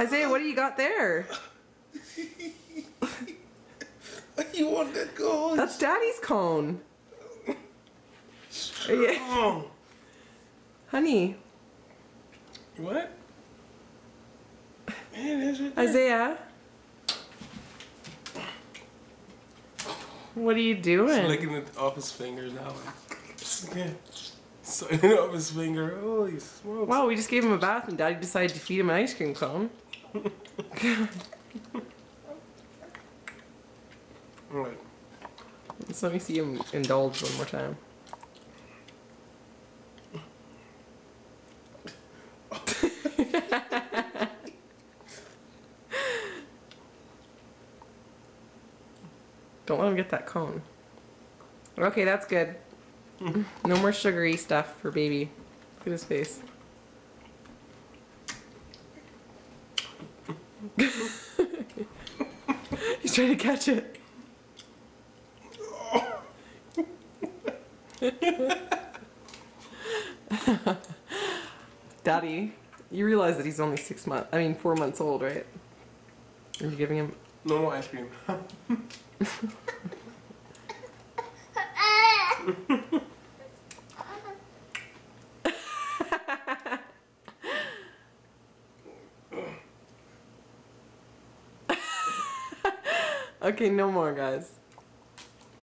Isaiah, what do you got there? You want that cone? That's Daddy's cone. Oh. Honey. What? Man, that's right there. Isaiah. What are you doing? Licking it off his fingers now. Yeah. Sucking it off his finger. Holy smokes. Wow, we just gave him a bath and Daddy decided to feed him an ice cream cone. Alright. Let's let me see him indulge one more time. Don't let him get that cone. Okay, that's good. No more sugary stuff for baby. Look at his face. He's trying to catch it. Daddy, you realize that he's only 4 months old, right? Are you giving him... No more ice cream. Okay, no more, guys.